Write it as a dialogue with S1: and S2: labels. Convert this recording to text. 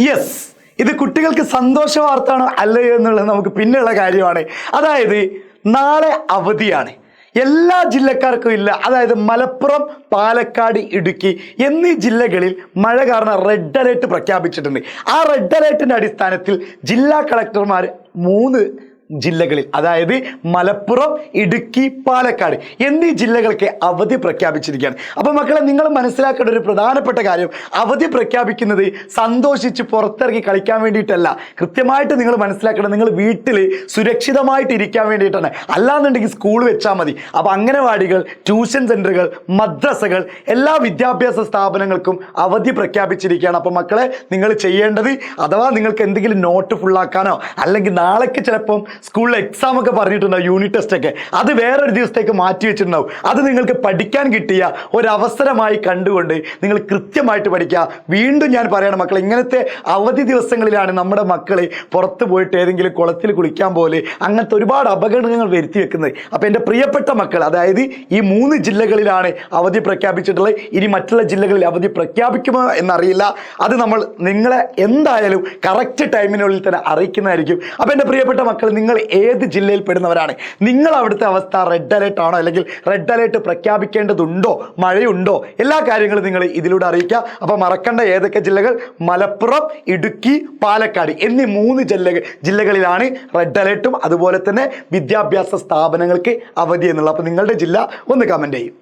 S1: Yes, ഇത് കുട്ടികൾക്ക് സന്തോഷ വാർത്തയാണോ അല്ലയോ എന്നുള്ളത് നമുക്ക് പിന്നെയുള്ള കാര്യമാണ്. അതായത് നാളെ അവധിയാണ്, എല്ലാ ജില്ലക്കാർക്കും ഇല്ല. അതായത് മലപ്പുറം, പാലക്കാട്, ഇടുക്കി എന്നീ ജില്ലകളിൽ മഴ കാരണം റെഡ് അലേർട്ട് പ്രഖ്യാപിച്ചിട്ടുണ്ട്. ആ റെഡ് അലേർട്ടിന്റെ അടിസ്ഥാനത്തിൽ ജില്ലാ കളക്ടർമാർ 3 ജില്ലകളിൽ, അതായത് മലപ്പുറം, ഇടുക്കി, പാലക്കാട് എന്നീ ജില്ലകൾക്ക് അവധി പ്രഖ്യാപിച്ചിരിക്കുകയാണ്. അപ്പോൾ മക്കളെ, നിങ്ങൾ മനസ്സിലാക്കേണ്ട ഒരു പ്രധാനപ്പെട്ട കാര്യം, അവധി പ്രഖ്യാപിക്കുന്നത് സന്തോഷിച്ച് പുറത്തിറങ്ങി കളിക്കാൻ വേണ്ടിയിട്ടല്ല. കൃത്യമായിട്ട് നിങ്ങൾ മനസ്സിലാക്കണം, നിങ്ങൾ വീട്ടിൽ സുരക്ഷിതമായിട്ട് ഇരിക്കാൻ വേണ്ടിയിട്ടാണ്. അല്ലാന്നുണ്ടെങ്കിൽ സ്കൂൾ വെച്ചാൽ മതി. അപ്പോൾ അംഗനവാടികൾ, ട്യൂഷൻ സെൻ്ററുകൾ, മദ്രസകൾ, എല്ലാ വിദ്യാഭ്യാസ സ്ഥാപനങ്ങൾക്കും അവധി പ്രഖ്യാപിച്ചിരിക്കുകയാണ്. അപ്പോൾ മക്കളെ, നിങ്ങൾ ചെയ്യേണ്ടത്, അഥവാ നിങ്ങൾക്ക് എന്തെങ്കിലും നോട്ട് ഫുള്ളാക്കാനോ അല്ലെങ്കിൽ നാളേക്ക് ചിലപ്പം സ്കൂളിൽ എക്സാം ഒക്കെ പറഞ്ഞിട്ടുണ്ടാവും, യൂണിറ്റ് ടെസ്റ്റ് ഒക്കെ, അത് വേറൊരു ദിവസത്തേക്ക് മാറ്റി വെച്ചിട്ടുണ്ടാവും. അത് നിങ്ങൾക്ക് പഠിക്കാൻ കിട്ടിയ ഒരവസരമായി കണ്ടുകൊണ്ട് നിങ്ങൾ കൃത്യമായിട്ട് പഠിക്കുക. വീണ്ടും ഞാൻ പറയണം മക്കളെ, ഇങ്ങനത്തെ അവധി ദിവസങ്ങളിലാണ് നമ്മുടെ മക്കൾ പുറത്ത് പോയിട്ട് ഏതെങ്കിലും കുളത്തിൽ കുളിക്കാൻ പോലെ അങ്ങനത്തെ ഒരുപാട് അപകടങ്ങൾ വരുത്തി വെക്കുന്നത്. അപ്പോൾ എൻ്റെ പ്രിയപ്പെട്ട മക്കൾ, അതായത് ഈ 3 ജില്ലകളിലാണ് അവധി പ്രഖ്യാപിച്ചിട്ടുള്ളത്. ഇനി മറ്റുള്ള ജില്ലകളിൽ അവധി പ്രഖ്യാപിക്കുമോ എന്നറിയില്ല. അത് നമ്മൾ നിങ്ങളെ എന്തായാലും കറക്റ്റ് ടൈമിനുള്ളിൽ തന്നെ അറിയിക്കുന്നതായിരിക്കും. അപ്പോൾ എൻ്റെ പ്രിയപ്പെട്ട മക്കൾ, നിങ്ങൾ ഏത് ജില്ലയിൽ പെടുന്നവരാണ്? നിങ്ങൾ അവിടുത്തെ അവസ്ഥ റെഡ് അലേർട്ട് ആണോ, അല്ലെങ്കിൽ റെഡ് അലേർട്ട് പ്രഖ്യാപിക്കേണ്ടതുണ്ടോ, മഴയുണ്ടോ, എല്ലാ കാര്യങ്ങളും നിങ്ങൾ ഇതിലൂടെ അറിയിക്കുക. അപ്പോൾ മറക്കേണ്ട ഏതൊക്കെ ജില്ലകൾ? മലപ്പുറം, ഇടുക്കി, പാലക്കാട് എന്നീ 3 ജില്ലകളിലാണ് റെഡ് അലേർട്ടും അതുപോലെ തന്നെ വിദ്യാഭ്യാസ സ്ഥാപനങ്ങൾക്ക് അവധി എന്നുള്ളത്. അപ്പോൾ നിങ്ങളുടെ ജില്ല ഒന്ന് കമൻറ്റ് ചെയ്യും.